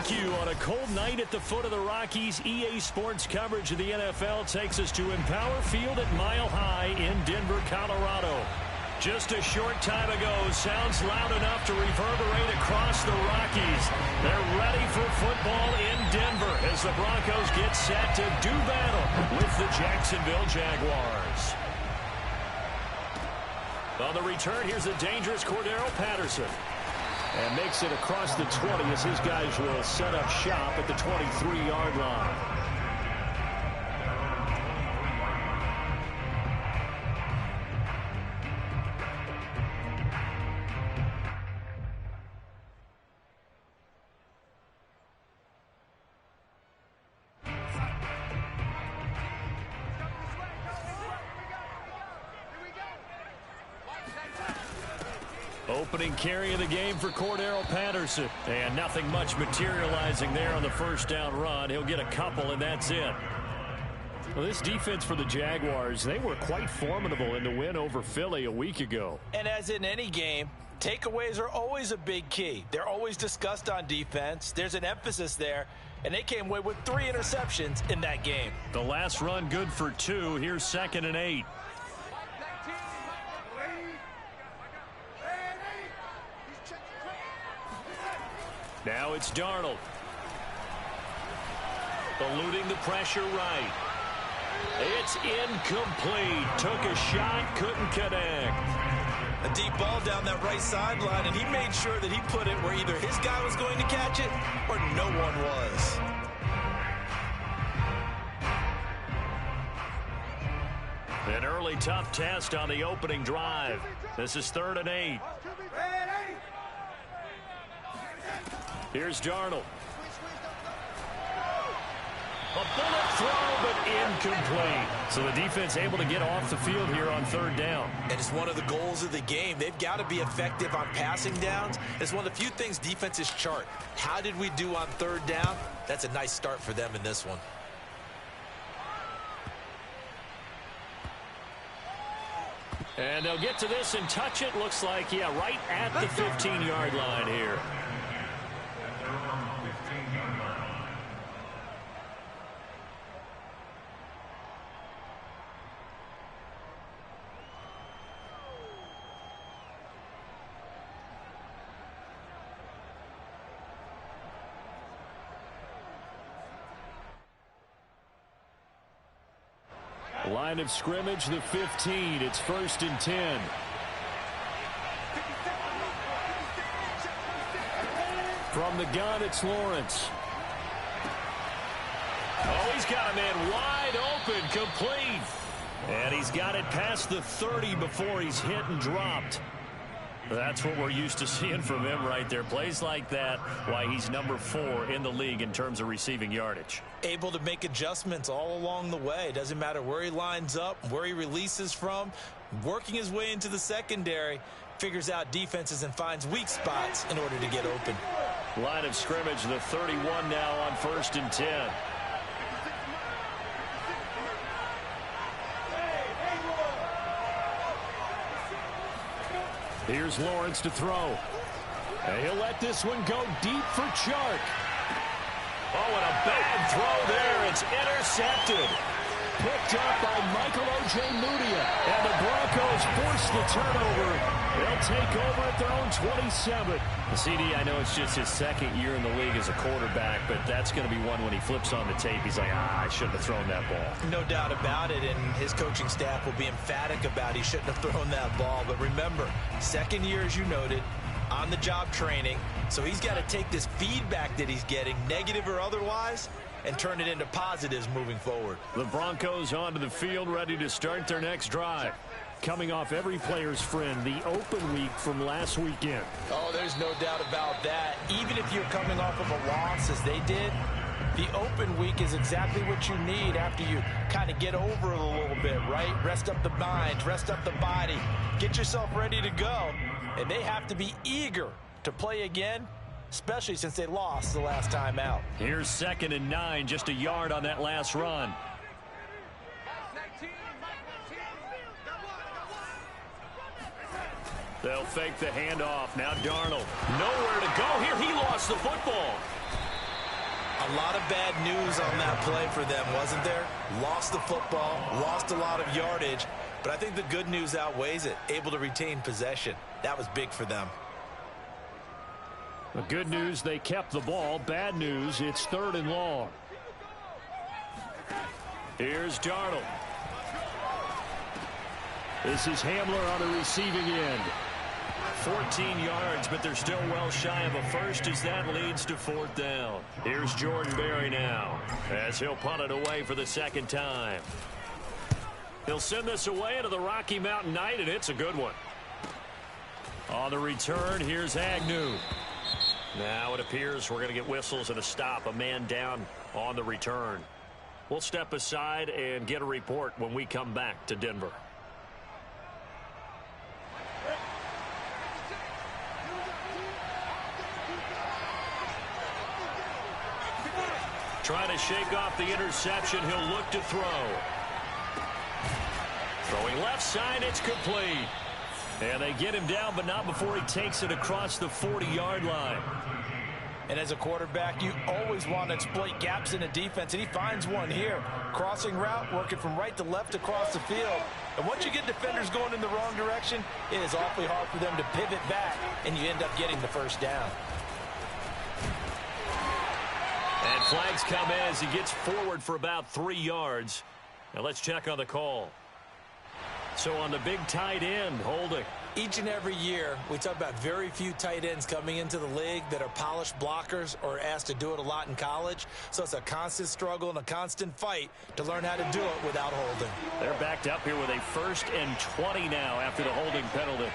barbecue on a cold night at the foot of the Rockies. EA Sports coverage of the NFL takes us to Empower Field at Mile High in Denver, Colorado. Just a short time ago, sounds loud enough to reverberate across the Rockies. They're ready for football in Denver as the Broncos get set to do battle with the Jacksonville Jaguars. On the return, here's the dangerous Cordero Patterson. And makes it across the 20 as his guys will set up shop at the 23-yard line. Opening carry of the game for Cordero Patterson. And nothing much materializing there on the first down run. He'll get a couple, and that's it. Well, this defense for the Jaguars, they were quite formidable in the win over Philly a week ago. And as in any game, takeaways are always a big key. They're always discussed on defense. There's an emphasis there, and they came away with 3 interceptions in that game. The last run good for 2. Here's 2nd and 8. Now it's Darnold. Eluding the pressure right. It's incomplete. Took a shot, couldn't connect. A deep ball down that right sideline, and he made sure that he put it where either his guy was going to catch it or no one was. An early tough test on the opening drive. This is 3rd and 8. Here's Darnold. A bullet throw, but incomplete. So the defense able to get off the field here on 3rd down. And it's one of the goals of the game. They've got to be effective on passing downs. It's one of the few things defenses chart. How did we do on 3rd down? That's a nice start for them in this one. And they'll get to this and touch it. Looks like, yeah, right at the 15-yard line here. Line of scrimmage, the 15. It's 1st and 10. From the gun, it's Lawrence. Oh, he's got a man wide open, complete. And he's got it past the 30 before he's hit and dropped. That's what we're used to seeing from him right there. Plays like that, why he's number 4 in the league in terms of receiving yardage. Able to make adjustments all along the way. Doesn't matter where he lines up, where he releases from. Working his way into the secondary, figures out defenses and finds weak spots in order to get open. Line of scrimmage, the 31 now on 1st and 10. Here's Lawrence to throw. And he'll let this one go deep for Chark. Oh, and a bad throw there. It's intercepted. Picked up by Michael O.J. Mudia. And the Broncos force the turnover. They'll take over at their own 27. The CD, I know it's just his 2nd year in the league as a quarterback, but that's going to be one when he flips on the tape. He's like, I shouldn't have thrown that ball. No doubt about it, and his coaching staff will be emphatic about he shouldn't have thrown that ball. But remember, 2nd year, as you noted, on-the-job training. So he's got to take this feedback that he's getting, negative or otherwise, and turn it into positives moving forward. The Broncos onto the field, ready to start their next drive. Coming off every player's friend, the open week from last weekend. Oh, there's no doubt about that. Even if you're coming off of a loss, as they did, the open week is exactly what you need after you kind of get over it a little bit, right? Rest up the mind, rest up the body, get yourself ready to go. And they have to be eager to play again, especially since they lost the last time out. Here's 2nd and 9, just a yard on that last run. They'll fake the handoff. Now Darnold. Nowhere to go here. He lost the football. A lot of bad news on that play for them, wasn't there? Lost the football, lost a lot of yardage, but I think the good news outweighs it. Able to retain possession. That was big for them. The good news, they kept the ball. Bad news, it's 3rd and long. Here's Darnold. This is Hamler on the receiving end. 14 yards, but they're still well shy of a first as that leads to 4th down. Here's Jordan Berry now as he'll punt it away for the 2nd time. He'll send this away into the Rocky Mountain night, and it's a good one. On the return, here's Agnew. Now it appears we're going to get whistles and a stop. A man down on the return. We'll step aside and get a report when we come back to Denver. Trying to shake off the interception. He'll look to throw. Throwing left side, it's complete. And they get him down, but not before he takes it across the 40-yard line. And as a quarterback, you always want to exploit gaps in a defense, and he finds one here. Crossing route, working from right to left across the field. And once you get defenders going in the wrong direction, it is awfully hard for them to pivot back, and you end up getting the 1st down. And flags come as he gets forward for about 3 yards. Now let's check on the call. So on the big tight end, holding. Each and every year, we talk about very few tight ends coming into the league that are polished blockers or asked to do it a lot in college. So it's a constant struggle and a constant fight to learn how to do it without holding. They're backed up here with a 1st and 20 now after the holding penalty.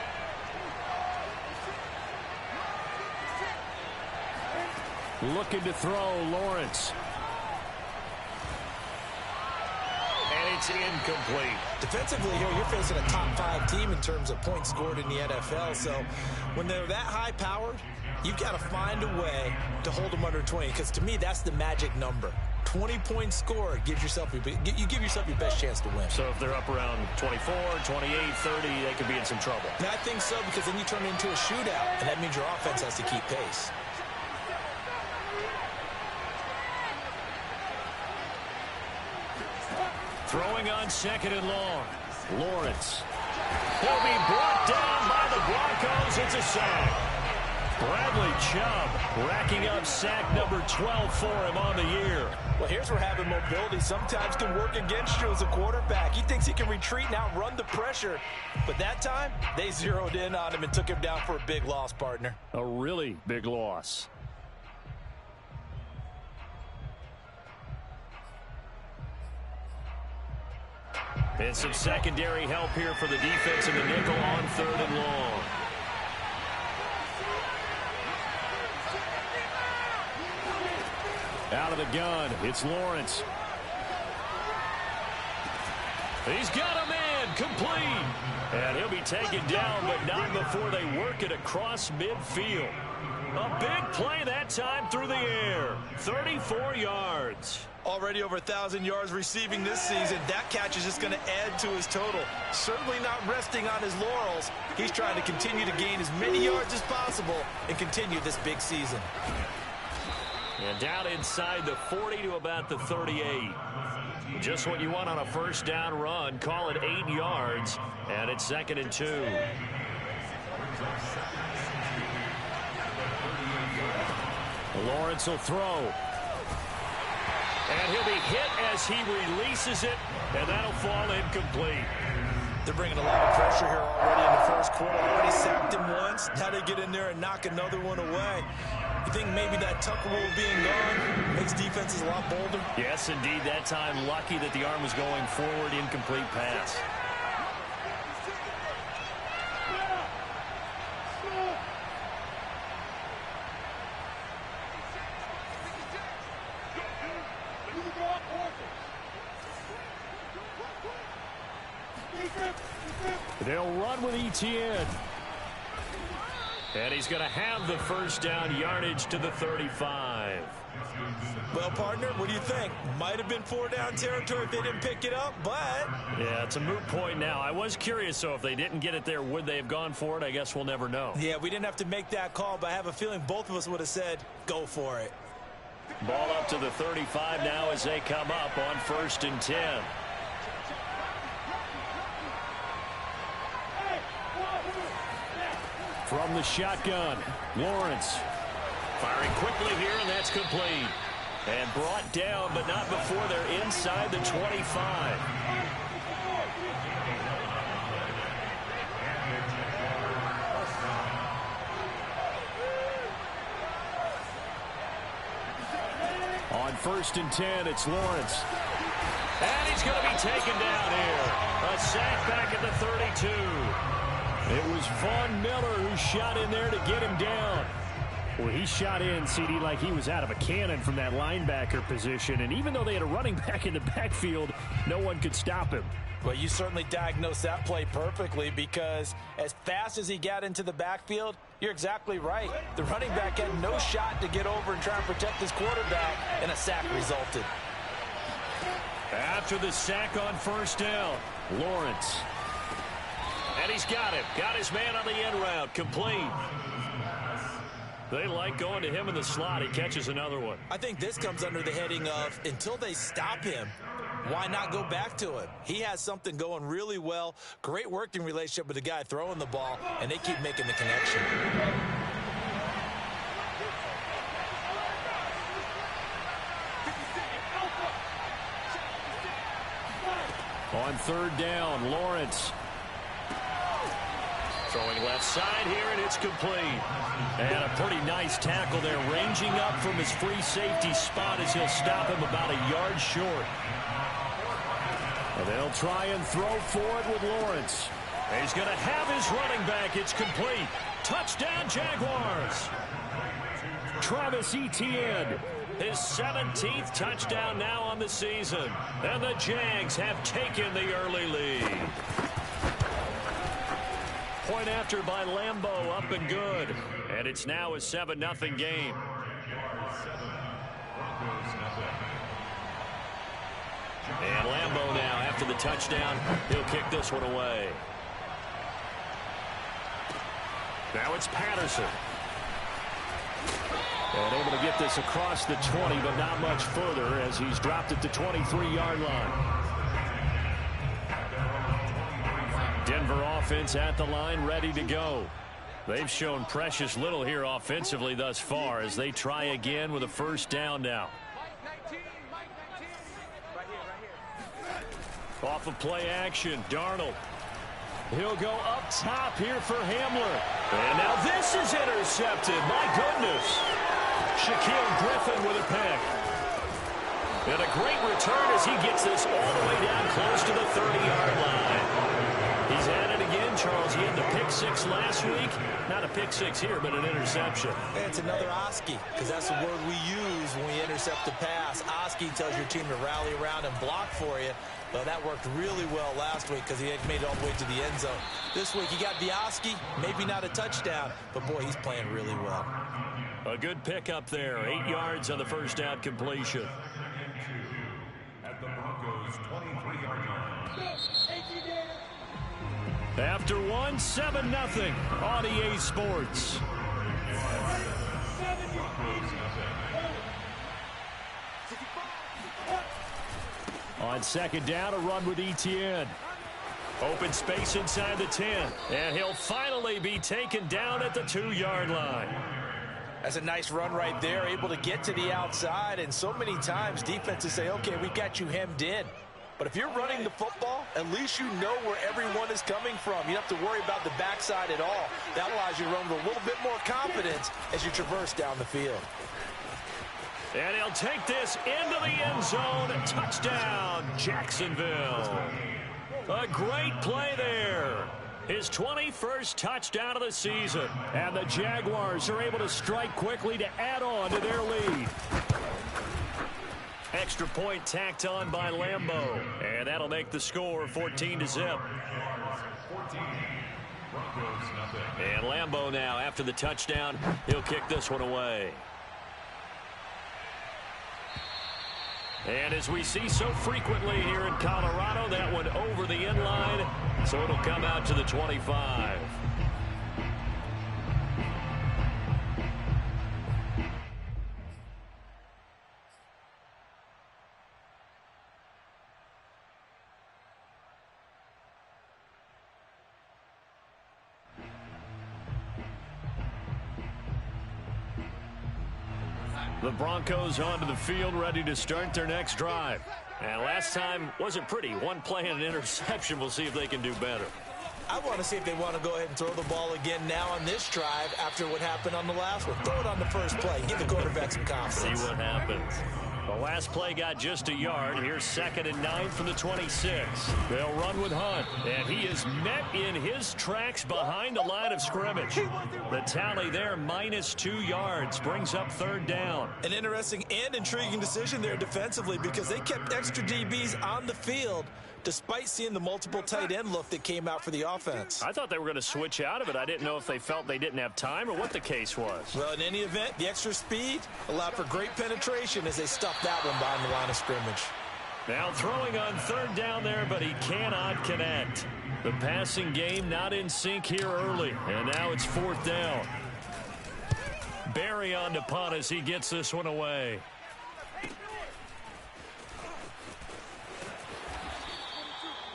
Looking to throw, Lawrence. And it's incomplete. Defensively here, you're facing a top 5 team in terms of points scored in the NFL. So when they're that high-powered, you've got to find a way to hold them under 20. Because to me, that's the magic number. 20 points scored gives yourself you give yourself your best chance to win. So if they're up around 24, 28, 30, they could be in some trouble. And I think so, because then you turn it into a shootout, and that means your offense has to keep pace. Throwing on 2nd and long. Lawrence. He'll be brought down by the Broncos. It's a sack. Bradley Chubb racking up sack number 12 for him on the year. Well, here's where having mobility sometimes can work against you as a quarterback. He thinks he can retreat and outrun the pressure. But that time, they zeroed in on him and took him down for a big loss, partner. A really big loss. And some secondary help here for the defense in the nickel on 3rd and long. Out of the gun, it's Lawrence. He's got a man, complete. And he'll be taken down, but not before they work it across midfield. A big play that time through the air. 34 yards. Already over 1,000 yards receiving this season. That catch is just going to add to his total. Certainly not resting on his laurels. He's trying to continue to gain as many yards as possible and continue this big season. And down inside the 40 to about the 38. Just what you want on a 1st down run. Call it 8 yards, and it's 2nd and 2. Lawrence will throw. And he'll be hit as he releases it, and that'll fall incomplete. They're bringing a lot of pressure here already in the 1st quarter. Already sacked him once. Now they get in there and knock another one away. You think maybe that Tucker rule being gone makes defenses a lot bolder? Yes, indeed. That time, lucky that the arm was going forward, incomplete pass. They'll run with Etienne. And he's going to have the 1st down, yardage to the 35. Well, partner, what do you think? Might have been 4 down territory if they didn't pick it up, but... Yeah, it's a moot point now. I was curious, so if they didn't get it there, would they have gone for it? I guess we'll never know. Yeah, we didn't have to make that call, but I have a feeling both of us would have said, go for it. Ball up to the 35 now as they come up on 1st and 10. From the shotgun, Lawrence firing quickly here, and that's complete. And brought down, but not before they're inside the 25. On 1st and 10, it's Lawrence. And he's going to be taken down here. A sack back at the 32. It was Von Miller who shot in there to get him down. Well, he shot in, CD, like he was out of a cannon from that linebacker position. And even though they had a running back in the backfield, no one could stop him. Well, you certainly diagnosed that play perfectly, because as fast as he got into the backfield, you're exactly right. The running back had no shot to get over and try and protect his quarterback, and a sack resulted. After the sack on 1st down, Lawrence. And he's got him. Got his man on the end route. Complete. They like going to him in the slot. He catches another one. I think this comes under the heading of, until they stop him, why not go back to it? He has something going really well. Great working relationship with the guy throwing the ball, and they keep making the connection. On 3rd down, Lawrence. Throwing left side here, and it's complete. And a pretty nice tackle there, ranging up from his free safety spot as he'll stop him about a yard short. And they'll try and throw forward with Lawrence. And he's going to have his running back. It's complete. Touchdown, Jaguars. Travis Etienne, his 17th touchdown now on the season. And the Jags have taken the early lead. Point after by Lambeau, up and good. And it's now a 7-0 game. And Lambeau now, after the touchdown, he'll kick this one away. Now it's Patterson. And able to get this across the 20, but not much further as he's dropped at the 23-yard line. Denver offense at the line, ready to go. They've shown precious little here offensively thus far as they try again with a 1st down now. Off of play action, Darnold. He'll go up top here for Hamler. And now this is intercepted. My goodness. Shaquille Griffin with a pick. And a great return as he gets this all the way down close to the 30-yard line. He's at it again, Charles. He had the pick 6 last week. Not a pick 6 here, but an interception. And it's another Oski, because that's the word we use when we intercept a pass. Oski tells your team to rally around and block for you. Well, that worked really well last week because he had made it all the way to the end zone. This week, he got the Oski, maybe not a touchdown, but, boy, he's playing really well. A good pickup there. 8 yards on the 1st down completion. At the Broncos' 23-yard line. After 7-0 on EA Sports. On 2nd down, a run with Etienne. Open space inside the 10. And he'll finally be taken down at the 2-yard line. That's a nice run right there, able to get to the outside. And so many times defenses say, okay, we got you hemmed in. But if you're running the football, at least you know where everyone is coming from. You don't have to worry about the backside at all. That allows you to run with a little bit more confidence as you traverse down the field. And he'll take this into the end zone. Touchdown, Jacksonville. A great play there. His 21st touchdown of the season. And the Jaguars are able to strike quickly to add on to their lead. Extra point tacked on by Lambeau. And that'll make the score 14-0. And Lambeau now, after the touchdown, he'll kick this one away. And as we see so frequently here in Colorado, that one over the end line, so it'll come out to the 25. The Broncos onto the field, ready to start their next drive. And last time wasn't pretty. One play and an interception. We'll see if they can do better. I want to see if they want to go ahead and throw the ball again now on this drive after what happened on the last one. Throw it on the first play. Give the quarterback some confidence. See what happens. The last play got just a yard. Here's 2nd and 9 from the 26. They'll run with Hunt. And he is met in his tracks behind the line of scrimmage. The tally there, -2 yards, brings up 3rd down. An interesting and intriguing decision there defensively because they kept extra DBs on the field despite seeing the multiple tight end look that came out for the offense. I thought they were going to switch out of it. I didn't know if they felt they didn't have time or what the case was. Well, in any event, the extra speed allowed for great penetration as they stuffed that one behind the line of scrimmage. Now throwing on 3rd down there, but he cannot connect. The passing game not in sync here early, and now it's 4th down. Barry on to punt as he gets this one away.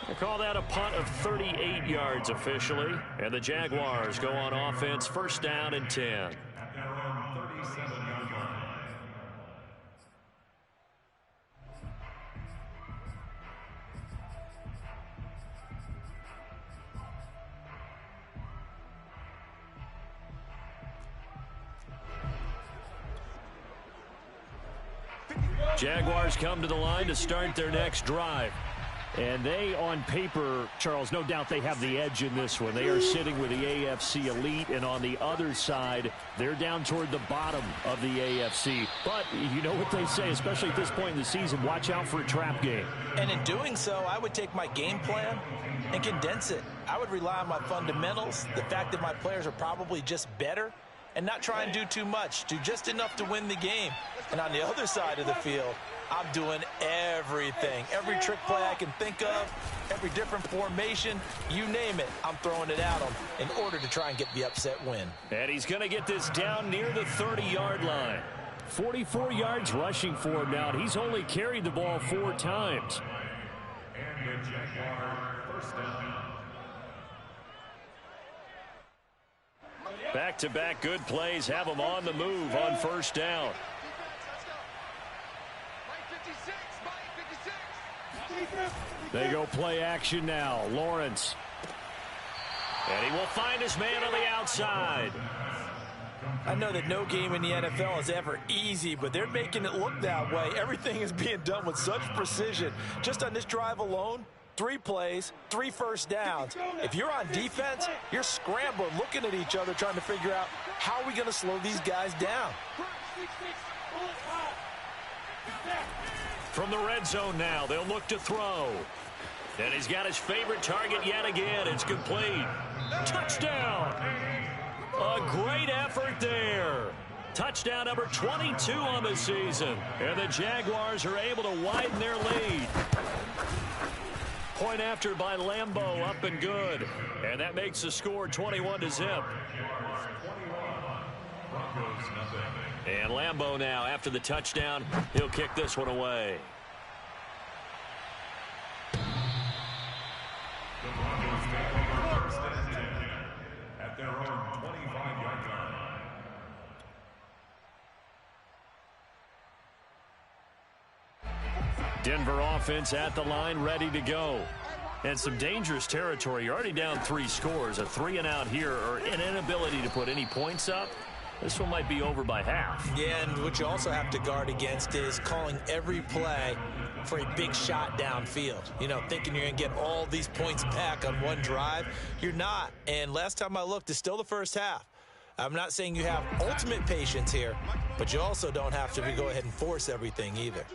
They call that a punt of 38 yards officially. And the Jaguars go on offense, 1st down and 10. At their own 37-yard line. Jaguars come to the line to start their next drive. And they, on paper, Charles, no doubt they have the edge in this one. They are sitting with the AFC elite, and on the other side, they're down toward the bottom of the AFC. But you know what they say, especially at this point in the season, watch out for a trap game. And in doing so, I would take my game plan and condense it. I would rely on my fundamentals, the fact that my players are probably just better, and not try and do too much, do just enough to win the game. And on the other side of the field, I'm doing everything. Every trick play I can think of, every different formation, you name it, I'm throwing it at him in order to try and get the upset win. And he's going to get this down near the 30-yard line. 44 yards rushing for him now. He's only carried the ball 4 times. And the Jaguar 1st down. Back-to-back good plays have him on the move on 1st down. They go play action now. Lawrence. And he will find his man on the outside. I know that no game in the NFL is ever easy, but they're making it look that way. Everything is being done with such precision. Just on this drive alone, 3 plays, 3 first downs. If you're on defense, you're scrambling, looking at each other, trying to figure out how are we going to slow these guys down. From the red zone now, they'll look to throw. And he's got his favorite target yet again. It's complete. Touchdown. A great effort there. Touchdown number 22 on the season. And the Jaguars are able to widen their lead. Point after by Lambeau, up and good. And that makes the score 21-0. And Lambeau now, after the touchdown, he'll kick this one away. The Broncos take over 1st and 10 at their own 25-yard line. Denver offense at the line, ready to go. And some dangerous territory. You're already down 3 scores. A 3-and-out here, or an inability to put any points up. This one might be over by half. Yeah, and what you also have to guard against is calling every play for a big shot downfield. You know, thinking you're going to get all these points back on one drive. You're not. And last time I looked, it's still the first half. I'm not saying you have ultimate patience here, but you also don't have to go ahead and force everything either.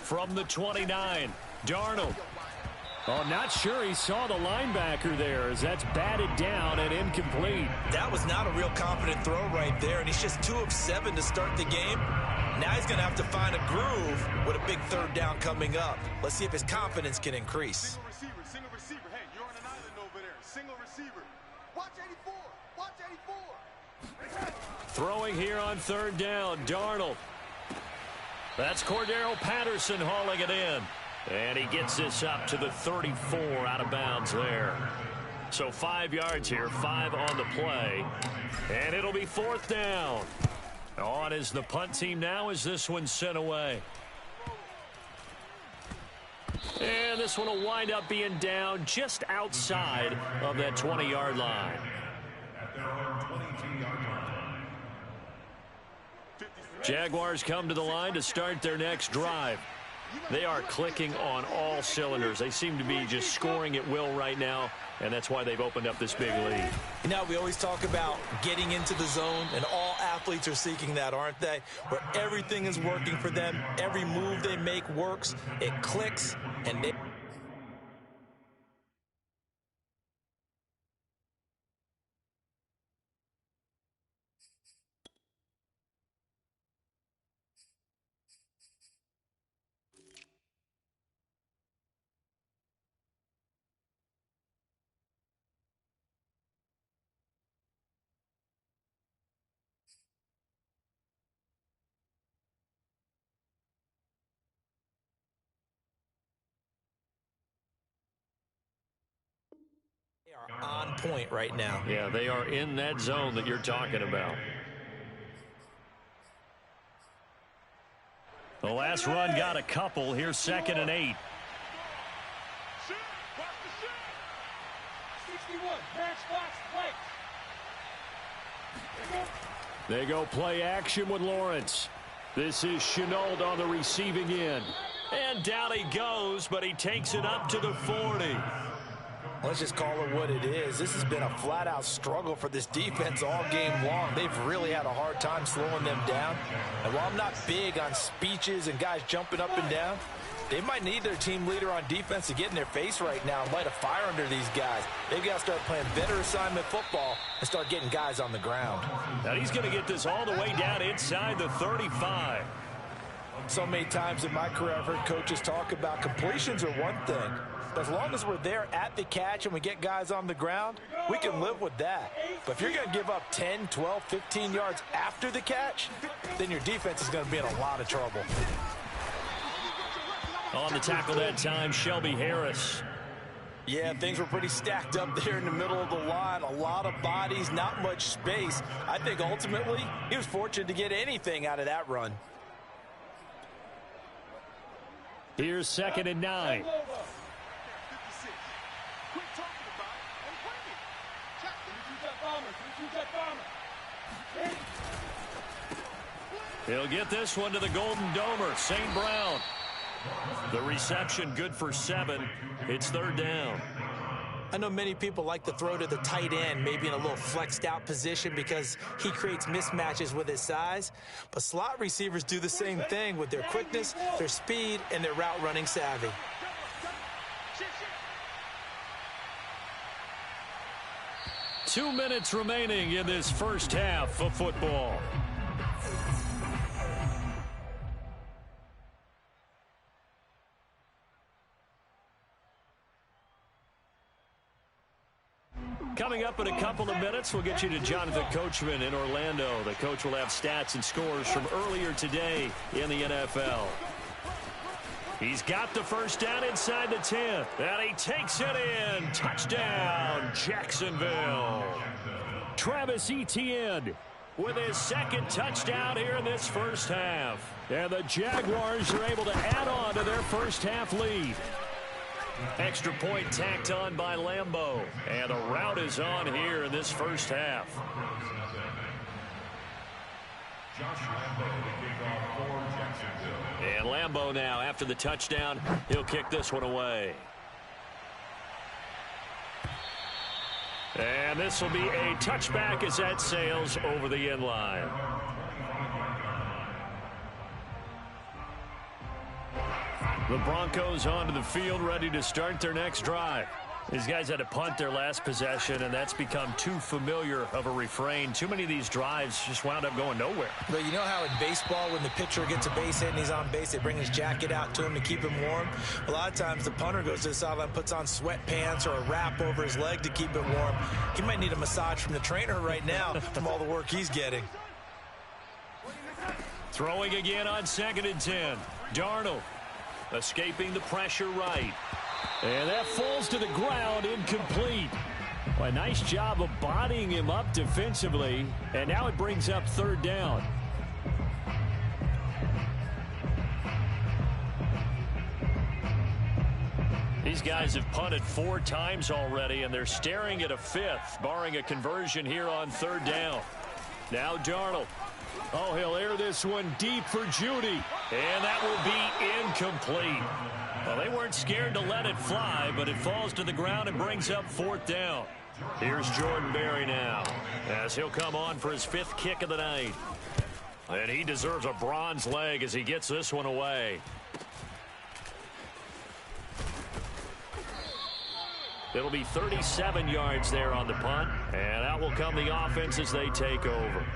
From the 29, Darnold. Oh, not sure he saw the linebacker there as that's batted down and incomplete. That was not a real confident throw right there, and he's just 2 of 7 to start the game. Now he's going to have to find a groove with a big 3rd down coming up. Let's see if his confidence can increase. Single receiver. Hey, you're on an island over there. Single receiver. Watch 84. Watch 84. Throwing here on 3rd down, Darnold. That's Cordero Patterson hauling it in. And he gets this up to the 34 out of bounds there. So 5 yards here, 5 on the play. And it'll be 4th down. On is the punt team now as this one's sent away. And this one will wind up being down just outside of that 20-yard line. Jaguars come to the line to start their next drive. They are clicking on all cylinders. They seem to be just scoring at will right now, and that's why they've opened up this big lead. You know, we always talk about getting into the zone, and all athletes are seeking that, aren't they? Where everything is working for them. Every move they make works. It clicks, and they... are on point right now. Yeah, they are in that zone that you're talking about. The last run got a couple. Here's 2nd and 8. 61, match box, play. They go play action with Lawrence. This is Chenault on the receiving end. And down he goes, but he takes it up to the 40. Let's just call it what it is. This has been a flat-out struggle for this defense all game long. They've really had a hard time slowing them down. And while I'm not big on speeches and guys jumping up and down, they might need their team leader on defense to get in their face right now and light a fire under these guys. They've got to start playing better assignment football and start getting guys on the ground. Now he's going to get this all the way down inside the 35. So many times in my career, I've heard coaches talk about completions are one thing. But as long as we're there at the catch and we get guys on the ground, we can live with that. But if you're going to give up 10, 12, 15 yards after the catch, then your defense is going to be in a lot of trouble. On the tackle that time, Shelby Harris. Yeah, things were pretty stacked up there in the middle of the line. A lot of bodies, not much space. I think ultimately he was fortunate to get anything out of that run. Here's 2nd and 9. He'll get this one to the Golden Domer, St. Brown. The reception good for 7. It's 3rd down. I know many people like to throw to the tight end, maybe in a little flexed out position because he creates mismatches with his size. But slot receivers do the same thing with their quickness, their speed, and their route running savvy. Two minutes remaining in this first half of football. Coming up in a couple of minutes, we'll get you to Jonathan Coachman in Orlando. The coach will have stats and scores from earlier today in the NFL. He's got the first down inside the 10. And he takes it in. Touchdown, Jacksonville. Travis Etienne with his 2nd touchdown here in this first half. And the Jaguars are able to add on to their first half lead. Extra point tacked on by Lambeau. And the route is on here in this first half. Josh Lambeau to kick off for Jacksonville. And Lambeau now, after the touchdown, he'll kick this one away. And this will be a touchback as that sails over the end line. The Broncos onto the field, ready to start their next drive. These guys had to punt their last possession, and that's become too familiar of a refrain. Too many of these drives just wound up going nowhere. But you know how in baseball, when the pitcher gets a base hit and he's on base, they bring his jacket out to him to keep him warm? A lot of times the punter goes to the sideline, puts on sweatpants or a wrap over his leg to keep it warm. He might need a massage from the trainer right now from all the work he's getting. Throwing again on 2nd and 10. Darnold escaping the pressure right. And that falls to the ground, incomplete. Well, a nice job of bodying him up defensively. And now it brings up 3rd down. These guys have punted 4 times already, and they're staring at a 5th, barring a conversion here on 3rd down. Now Darnold. Oh, he'll air this one deep for Judy. And that will be incomplete. Well, they weren't scared to let it fly, but it falls to the ground and brings up 4th down. Here's Jordan Berry now, as he'll come on for his 5th kick of the night. And he deserves a bronze leg as he gets this one away. It'll be 37 yards there on the punt, and out will come the offense as they take over.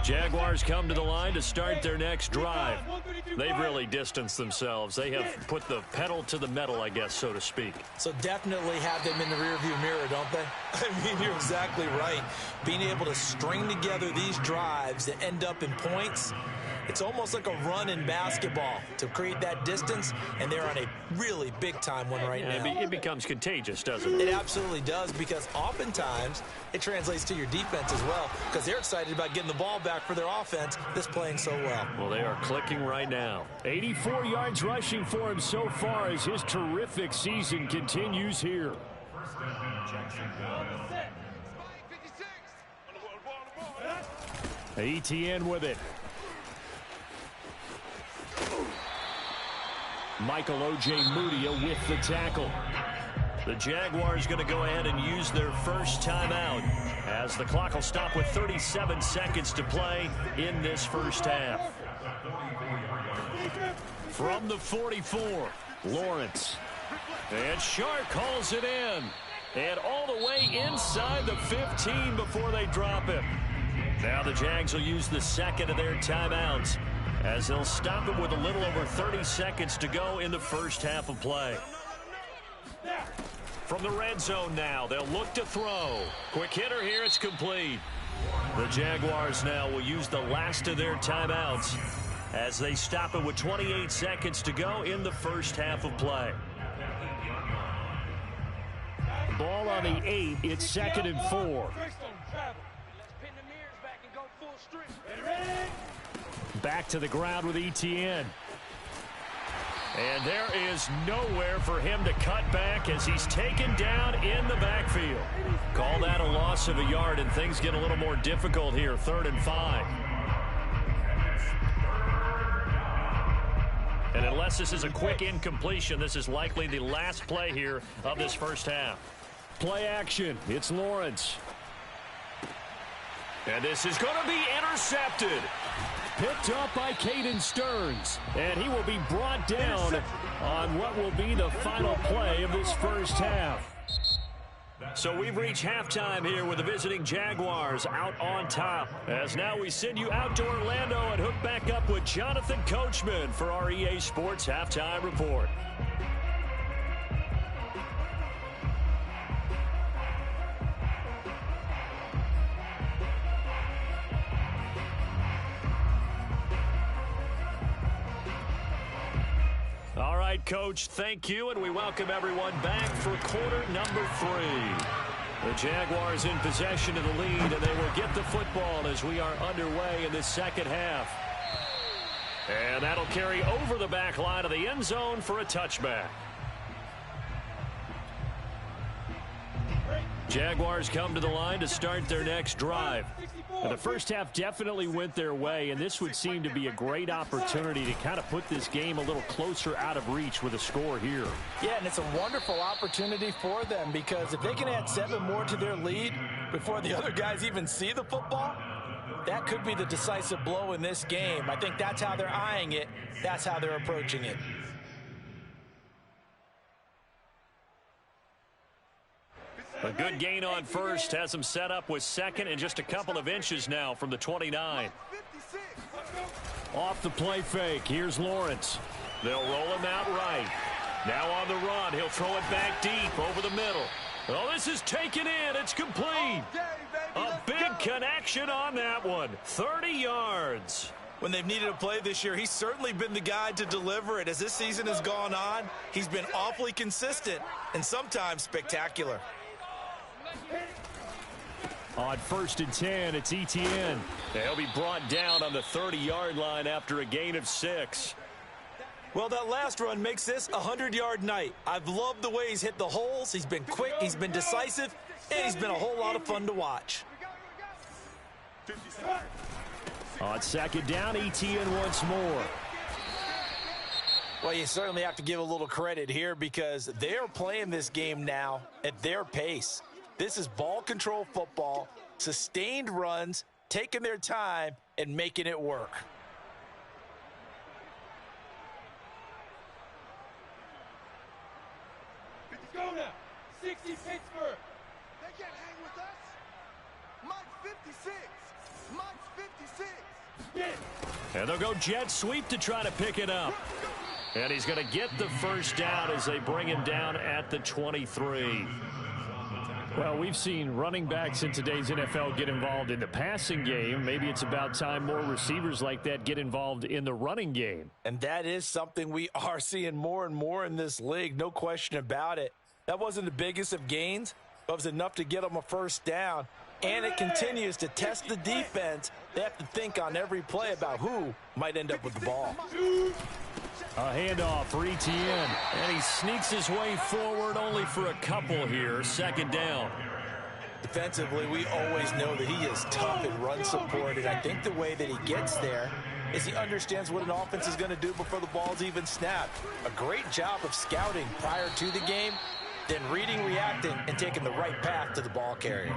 Jaguars come to the line to start their next drive. They've really distanced themselves. They have put the pedal to the metal, I guess, so to speak. So definitely have them in the rearview mirror, don't they? I mean, you're exactly right. Being able to string together these drives that end up in points, it's almost like a run in basketball to create that distance, and they're on a really big-time one right now. It becomes contagious, doesn't it? It absolutely does, because oftentimes it translates to your defense as well, because they're excited about getting the ball back for their offense that's playing so well. Well, they are clicking right now. 84 yards rushing for him so far as his terrific season continues here. ETN with it. Michael O.J. Mudia with the tackle. The Jaguars going to go ahead and use their first timeout as the clock will stop with 37 seconds to play in this first half. From the 44, Lawrence. And Shark calls it in. And all the way inside the 15 before they drop him. Now the Jags will use the second of their timeouts, as they'll stop it with a little over 30 seconds to go in the first half of play. From the red zone now, they'll look to throw. Quick hitter here, it's complete. The Jaguars now will use the last of their timeouts as they stop it with 28 seconds to go in the first half of play. Ball on the 8, it's 2nd and 4. Back to the ground with ETN. And there is nowhere for him to cut back as he's taken down in the backfield. Call that a loss of a yard, and things get a little more difficult here. 3rd and 5. And unless this is a quick incompletion, this is likely the last play here of this first half. Play action. It's Lawrence. And this is going to be intercepted. Picked up by Caden Stearns. And he will be brought down on what will be the final play of this first half. So we've reached halftime here with the visiting Jaguars out on top. As now we send you out to Orlando and hook back up with Jonathan Coachman for our EA Sports Halftime Report. All right, Coach, thank you, and we welcome everyone back for quarter number 3. The Jaguars in possession of the lead, and they will get the football as we are underway in this second half. And that'll carry over the back line of the end zone for a touchback. Jaguars come to the line to start their next drive. And the first half definitely went their way, and this would seem to be a great opportunity to kind of put this game a little closer out of reach with a score here. Yeah, and it's a wonderful opportunity for them, because if they can add 7 more to their lead before the other guys even see the football, that could be the decisive blow in this game. I think that's how they're eyeing it. That's how they're approaching it. A good gain on first has them set up with second and just a couple of inches now from the 29. Off the play fake, here's Lawrence. They'll roll him out right. Now on the run, he'll throw it back deep over the middle. Oh, this is taken in. It's complete. A big connection on that one. 30 yards. When they've needed a play this year, he's certainly been the guy to deliver it. As this season has gone on, he's been awfully consistent and sometimes spectacular. On 1st and 10, it's ETN. They'll be brought down on the 30-yard line after a gain of 6. Well, that last run makes this a 100-yard night. I've loved the way he's hit the holes. He's been quick, he's been decisive, and he's been a whole lot of fun to watch. On second down, Etienne once more. Well, you certainly have to give a little credit here because they're playing this game now at their pace. This is ball control football, sustained runs, taking their time, and making it work. Go now. 60 Pittsburgh. They can't hang with us. Mike's 56. Mike's 56. Get. And they'll go jet sweep to try to pick it up. And he's going to get the first down as they bring him down at the 23. Well, we've seen running backs in today's NFL get involved in the passing game. Maybe it's about time more receivers like that get involved in the running game. And that is something we are seeing more and more in this league, no question about it. That wasn't the biggest of gains, but it was enough to get them a first down. And it continues to test the defense. They have to think on every play about who might end up with the ball. A handoff for Etienne, and he sneaks his way forward only for a couple here. Second down. Defensively, we always know that he is tough and run support, and I think the way that he gets there is he understands what an offense is going to do before the ball's even snapped. A great job of scouting prior to the game, then reading, reacting, and taking the right path to the ball carrier.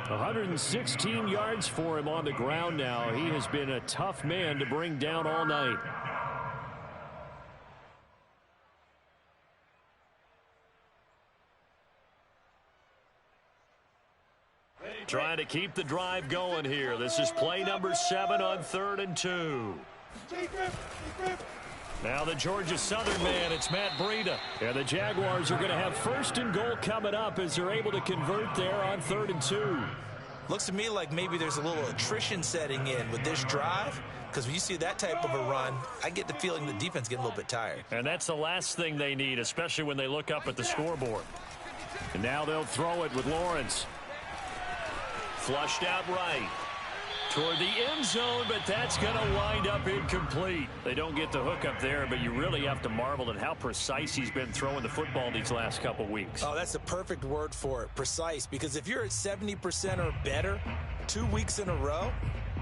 116 yards for him on the ground now. He has been a tough man to bring down all night. Trying to keep the drive going here. This is play number 7 on 3rd and 2. Now the Georgia Southern man, it's Matt Breida. And the Jaguars are going to have 1st and goal coming up as they're able to convert there on 3rd and 2. Looks to me like maybe there's a little attrition setting in with this drive, because when you see that type of a run, I get the feeling the defense getting a little bit tired. And that's the last thing they need, especially when they look up at the scoreboard. And now they'll throw it with Lawrence. Flushed out right toward the end zone, but that's going to wind up incomplete. They don't get the hook up there, but you really have to marvel at how precise he's been throwing the football these last couple weeks. Oh, that's the perfect word for it, precise, because if you're at 70% or better 2 weeks in a row,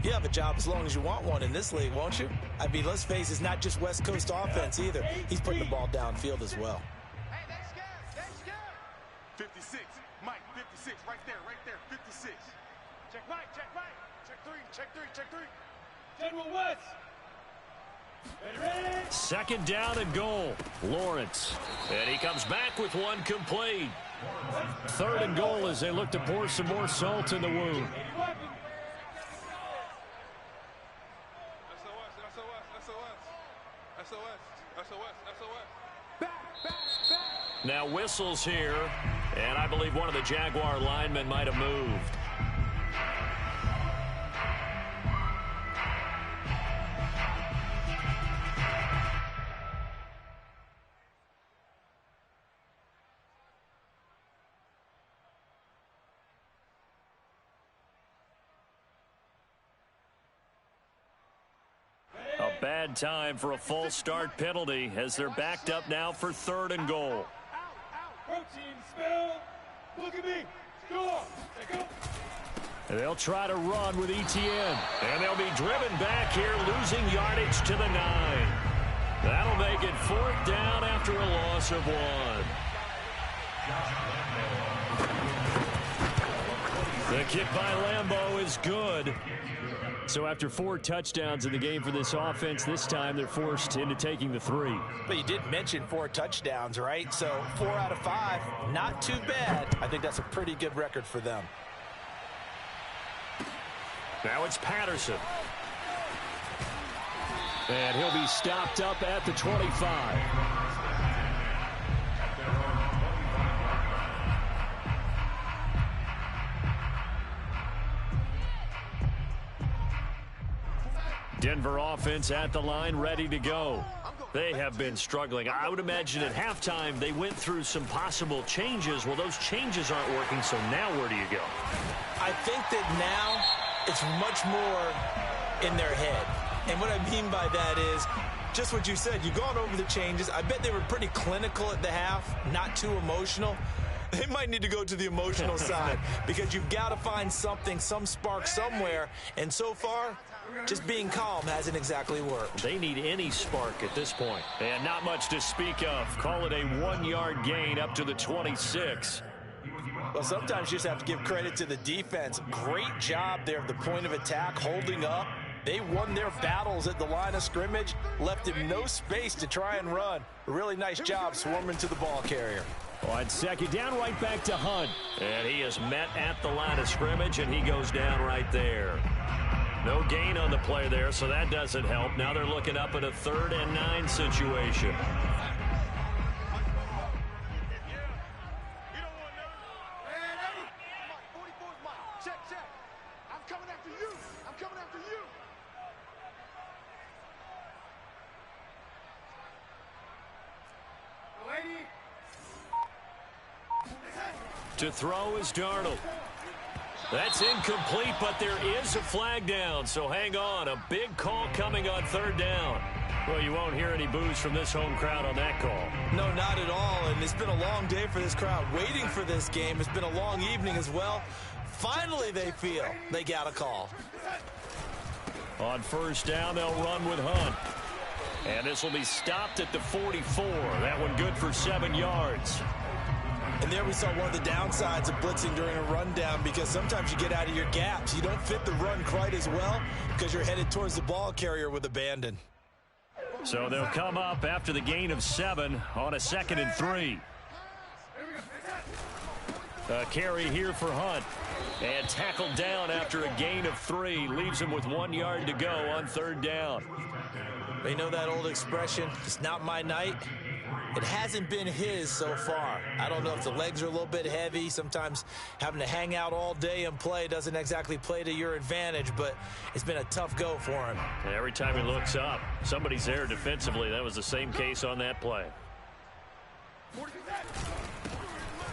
you have a job as long as you want one in this league, won't you? I mean, let's face it, it's not just West Coast offense either. He's putting the ball downfield as well. Hey, they scared. 56. Mike, 56. Right there. 56. Check right. Check three. General West. Ready. 2nd down and goal. Lawrence. And he comes back with one complete. 3rd and goal as they look to pour some more salt in the wound. Now whistles here, and I believe one of the Jaguar linemen might have moved. A bad time for a false start penalty as they're backed up now for 3rd and goal. Protein spell. Look at me. Score. They go. And they'll try to run with Etienne. And they'll be driven back here, losing yardage to the 9. That'll make it 4th down after a loss of 1. The kick by Lambeau is good. So after 4 touchdowns in the game for this offense, this time they're forced into taking the 3. But you did mention 4 touchdowns, right? So 4 out of 5, not too bad. I think that's a pretty good record for them. Now it's Patterson. And he'll be stopped up at the 25. Denver offense at the line, ready to go. They have been struggling. I would imagine at halftime they went through some possible changes. Well, those changes aren't working, so now where do you go? I think that now it's much more in their head. And what I mean by that is just what you said. You've gone over the changes. I bet they were pretty clinical at the half, not too emotional. They might need to go to the emotional side because you've got to find something, some spark somewhere. And so far, just being calm hasn't exactly worked. They need any spark at this point. And not much to speak of. Call it a 1-yard gain up to the 26. Well, sometimes you just have to give credit to the defense. Great job there at the point of attack, holding up. They won their battles at the line of scrimmage, left him no space to try and run. A really nice job swarming to the ball carrier. On second down, right back to Hunt. And he is met at the line of scrimmage, and he goes down right there. No gain on the play there, so that doesn't help. Now they're looking up at a 3rd and 9 situation. To throw is Darnold. That's incomplete, but there is a flag down, so hang on. A big call coming on 3rd down. Well, you won't hear any boos from this home crowd on that call. No, not at all, and it's been a long day for this crowd waiting for this game. It's been a long evening as well. Finally, they feel they got a call. On 1st down, they'll run with Hunt. And this will be stopped at the 44. That one good for 7 yards. And there we saw one of the downsides of blitzing during a rundown, because sometimes you get out of your gaps. You don't fit the run quite as well because you're headed towards the ball carrier with abandon. So they'll come up after the gain of 7 on a 2nd and 3. A carry here for Hunt. And tackled down after a gain of 3. Leaves him with 1 yard to go on 3rd down. They know that old expression, it's not my night. It hasn't been his so far. I don't know if the legs are a little bit heavy. Sometimes having to hang out all day and play doesn't exactly play to your advantage, but it's been a tough go for him. And every time he looks up, somebody's there defensively. That was the same case on that play.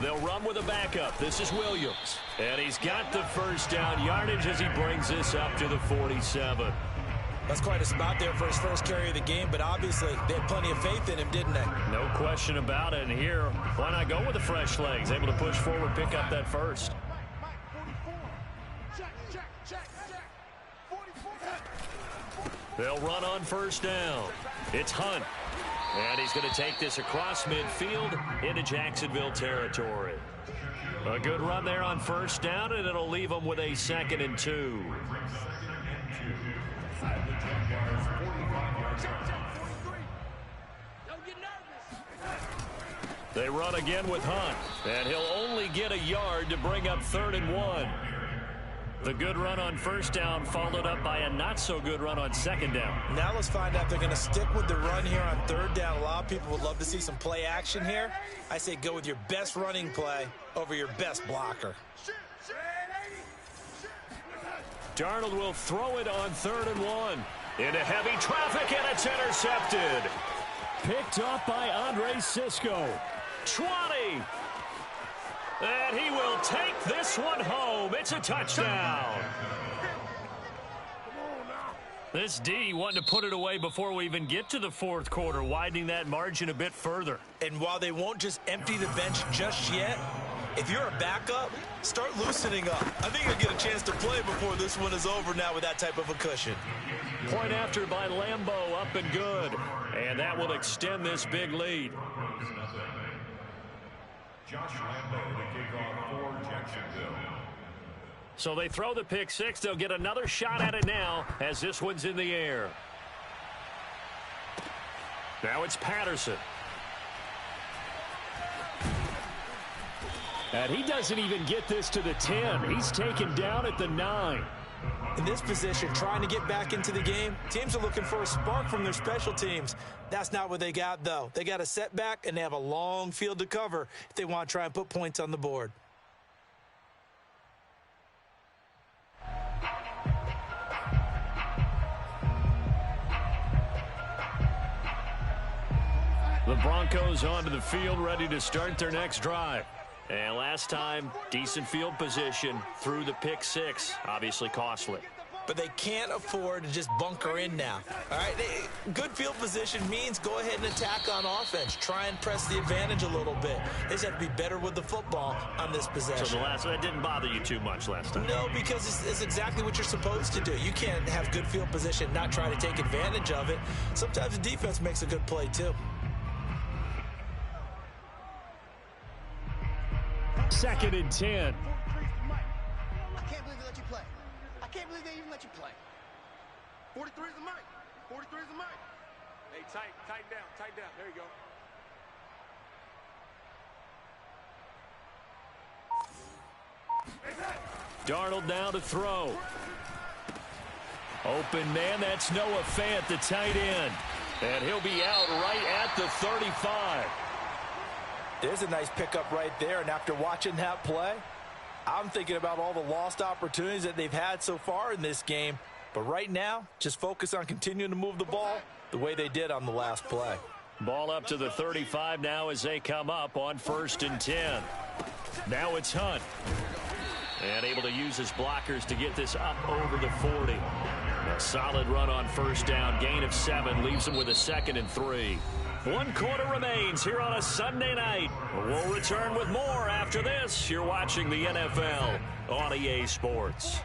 They'll run with a backup. This is Williams. And he's got the 1st down yardage as he brings this up to the 47. That's quite a spot there for his first carry of the game, but obviously they had plenty of faith in him, didn't they? No question about it. And here, why not go with the fresh legs? Able to push forward, pick up that 1st. They'll run on 1st down. It's Hunt. And he's going to take this across midfield into Jacksonville territory. A good run there on 1st down, and it'll leave them with a 2nd and 2. They run again with Hunt, and he'll only get a yard to bring up 3rd and 1. The good run on 1st down followed up by a not-so-good run on 2nd down. Now let's find out if they're going to stick with the run here on 3rd down. A lot of people would love to see some play action here. I say go with your best running play over your best blocker. Darnold will throw it on 3rd and 1. Into heavy traffic, and it's intercepted. Picked up by Andre Sisco. 20. And he will take this one home. It's a touchdown. This D wanting to put it away before we even get to the 4th quarter, widening that margin a bit further. And while they won't just empty the bench just yet, if you're a backup, start loosening up. I think you'll get a chance to play before this one is over now with that type of a cushion. Point after by Lambeau, up and good. And that will extend this big lead. Josh Lambeau to kick off for Jacksonville. So they throw the pick 6. They'll get another shot at it now as this one's in the air. Now it's Patterson. And he doesn't even get this to the 10. He's taken down at the 9. In this position, trying to get back into the game, teams are looking for a spark from their special teams. That's not what they got, though. They got a setback, and they have a long field to cover if they want to try and put points on the board. The Broncos onto the field, ready to start their next drive. And last time, decent field position through the pick 6, obviously costly. but they can't afford to just bunker in now. All right, good field position means go ahead and attack on offense. Try and press the advantage a little bit. They just have to be better with the football on this possession. So that didn't bother you too much last time? No, because it's exactly what you're supposed to do. You can't have good field position, not try to take advantage of it. Sometimes the defense makes a good play too. Second and 10. I can't believe they let you play. I can't believe they even let you play. 43 is the mic. 43 is the mic. Hey, tighten down, tighten down. There you go. Darnold now to throw. Open man, that's Noah Fant, the tight end. And he'll be out right at the 35. There's a nice pickup right there, and after watching that play, I'm thinking about all the lost opportunities that they've had so far in this game. But right now, just focus on continuing to move the ball the way they did on the last play. Ball up to the 35 now as they come up on 1st and 10. Now it's Hunt. And able to use his blockers to get this up over the 40. A solid run on 1st down. Gain of 7 leaves them with a 2nd and 3. 1 quarter remains here on a Sunday night. We'll return with more after this. You're watching the NFL on EA Sports.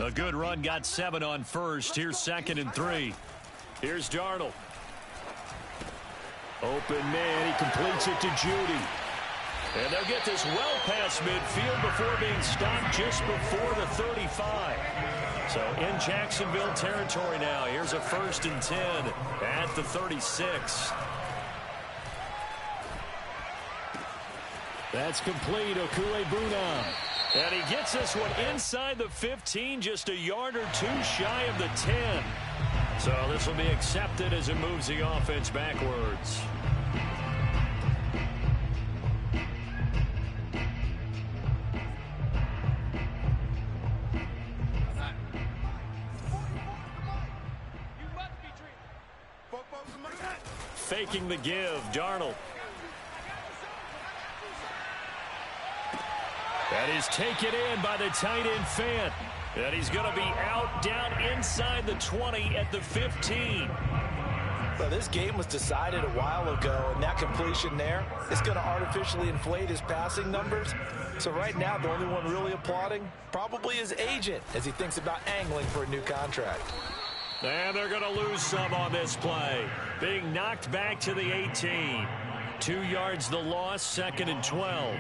A good run, got 7 on 1st. Here's 2nd and 3. Here's Darnold. Open man, he completes it to Judy. And they'll get this well past midfield before being stopped just before the 35. So in Jacksonville territory now. Here's a 1st and 10 at the 36. That's complete. Okule-Buna. And he gets this one inside the 15, just a yard or 2 shy of the 10. So this will be accepted as it moves the offense backwards. Faking the give, Darnold. That is taken in by the tight end Fant. And he's going to be out down inside the 20 at the 15. Well, this game was decided a while ago, and that completion there is going to artificially inflate his passing numbers. So right now, the only one really applauding probably his agent as he thinks about angling for a new contract. And they're going to lose some on this play. Being knocked back to the 18. 2 yards the loss, 2nd and 12.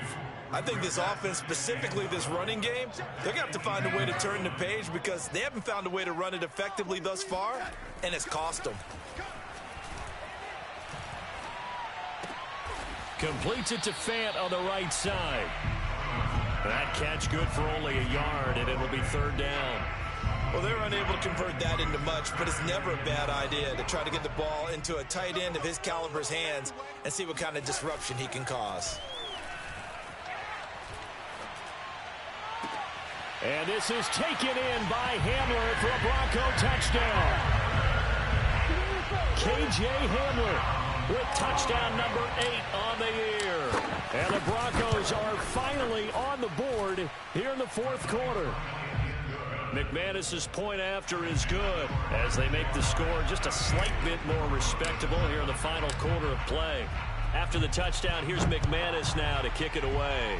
I think this offense, specifically this running game, they're going to have to find a way to turn the page because they haven't found a way to run it effectively thus far, and it's cost them. Completes it to Fant on the right side. That catch good for only a yard, and it'll be 3rd down. Well, they're unable to convert that into much, but it's never a bad idea to try to get the ball into a tight end of his caliber's hands and see what kind of disruption he can cause. And this is taken in by Hamler for a Bronco touchdown. K.J. Hamler with touchdown number 8 on the year. And the Broncos are finally on the board here in the 4th quarter. McManus's point after is good as they make the score just a slight bit more respectable here in the final quarter of play. After the touchdown, here's McManus now to kick it away.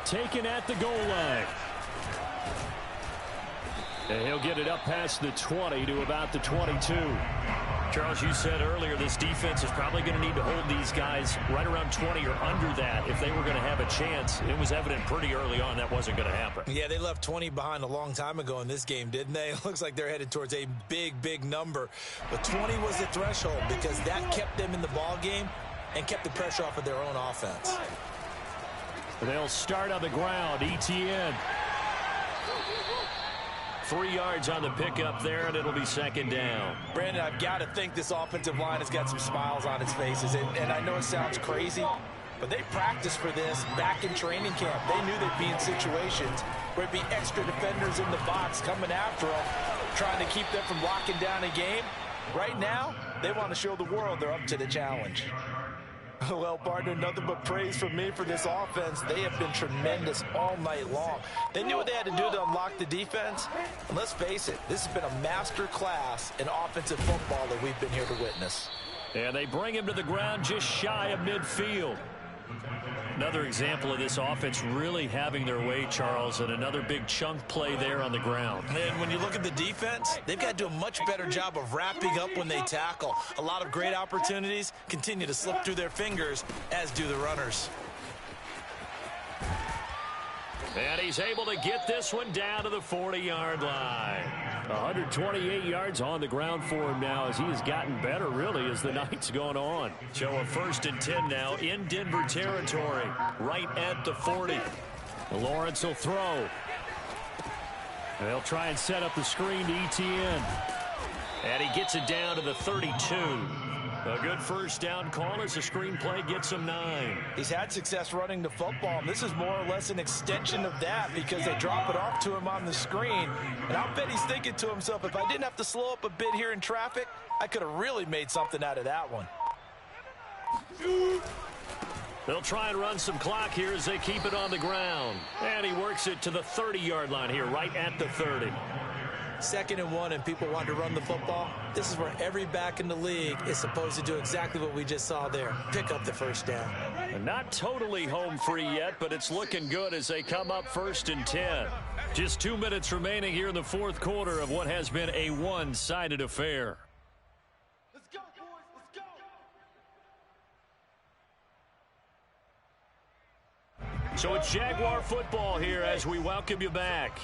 Taken at the goal line. And he'll get it up past the 20 to about the 22. Charles, you said earlier this defense is probably going to need to hold these guys right around 20 or under that if they were going to have a chance. It was evident pretty early on that wasn't going to happen. Yeah, they left 20 behind a long time ago in this game, didn't they? It looks like they're headed towards a big, big number. But 20 was the threshold because that kept them in the ball game and kept the pressure off of their own offense. They'll start on the ground. ETN. 3 yards on the pickup there, and it'll be 2nd down. Brandon, I've got to think this offensive line has got some smiles on its faces. And I know it sounds crazy, but they practiced for this back in training camp. They knew they'd be in situations where it'd be extra defenders in the box coming after them, trying to keep them from locking down a game. Right now, they want to show the world they're up to the challenge. Well, partner, nothing but praise from me for this offense. They have been tremendous all night long. They knew what they had to do to unlock the defense. And let's face it, this has been a master class in offensive football that we've been here to witness. And they bring him to the ground just shy of midfield. Another example of this offense really having their way, Charles, and another big chunk play there on the ground. And when you look at the defense, they've got to do a much better job of wrapping up when they tackle. A lot of great opportunities continue to slip through their fingers, as do the runners. And he's able to get this one down to the 40-yard line. 128 yards on the ground for him now as he has gotten better, really, as the night's gone on. So a 1st and 10 now in Denver territory, right at the 40. Lawrence will throw. They'll try and set up the screen to ETN. And he gets it down to the 32. A good first down call as the screenplay gets him 9. He's had success running the football, and this is more or less an extension of that because they drop it off to him on the screen. And I'll bet he's thinking to himself, if I didn't have to slow up a bit here in traffic, I could have really made something out of that one. They'll try and run some clock here as they keep it on the ground. And he works it to the 30-yard line here, right at the 30. 2nd and 1 and people want to run the football. This is where every back in the league is supposed to do exactly what we just saw there. Pick up the first down. And not totally home free yet, but it's looking good as they come up 1st and 10. Just 2 minutes remaining here in the 4th quarter of what has been a one-sided affair. Let's go, boys. Let's go. So it's Jaguar football here as we welcome you back.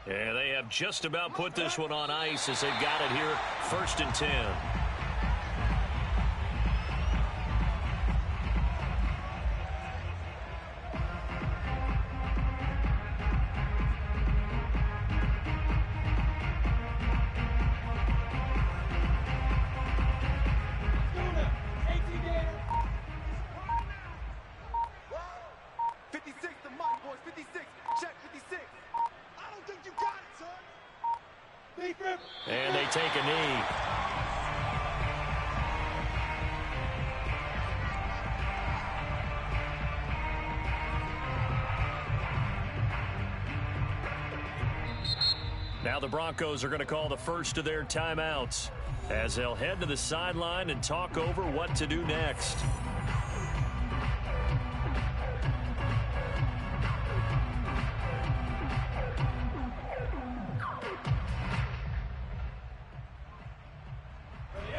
Yeah, they have just about put this one on ice as they've got it here, 1st and 10. And they take a knee. Now the Broncos are going to call the first of their timeouts as they'll head to the sideline and talk over what to do next.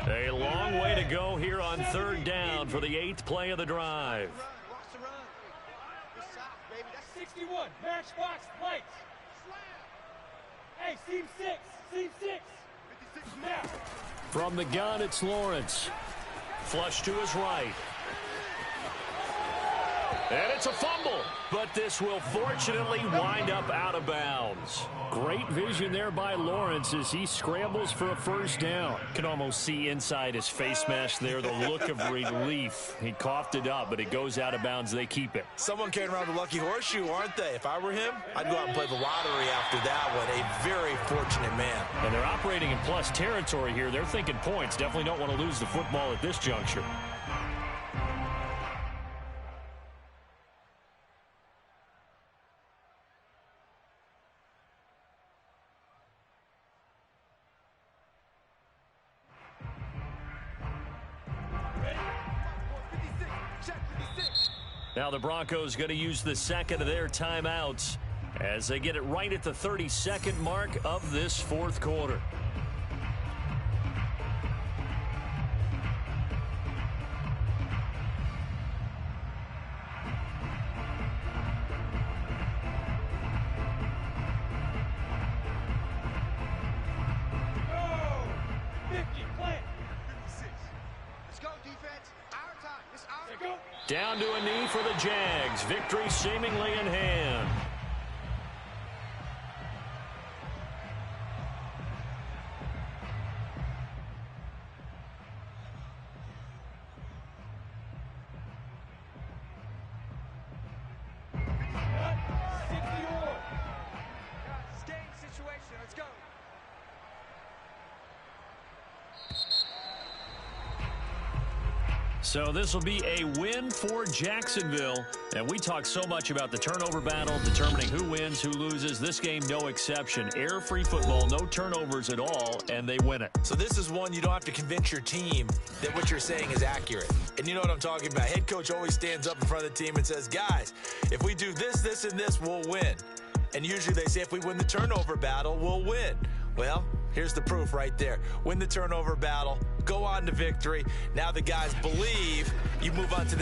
A long way to go here on 3rd down for the 8th play of the drive. Watch the run. Good shot, baby. That's 61, matchbox, lights. Hey, seam 6, seam 6. 56 Snap. From the gun, it's Lawrence. Flush to his right. And it's a fumble, but this will fortunately wind up out of bounds. Great vision there by Lawrence as he scrambles for a first down. Can almost see inside his face mask there the look of relief. He coughed it up, but it goes out of bounds. They keep it. Someone carrying around the lucky horseshoe, aren't they? If I were him, I'd go out and play the lottery after that one. A very fortunate man. And they're operating in plus territory here. They're thinking points. Definitely don't want to lose the football at this juncture. Now the Broncos going to use the second of their timeouts as they get it right at the 32nd mark of this 4th quarter. Down to a knee for the Jags. Victory seemingly in hand. So this will be a win for Jacksonville. And we talk so much about the turnover battle, determining who wins, who loses. This game, no exception. Air-free football, no turnovers at all, and they win it. So this is one you don't have to convince your team that what you're saying is accurate. And you know what I'm talking about. Head coach always stands up in front of the team and says, guys, if we do this, this, and this, we'll win. And usually they say if we win the turnover battle, we'll win. Well, here's the proof right there. Win the turnover battle, go on to victory. Now the guys believe you move on to the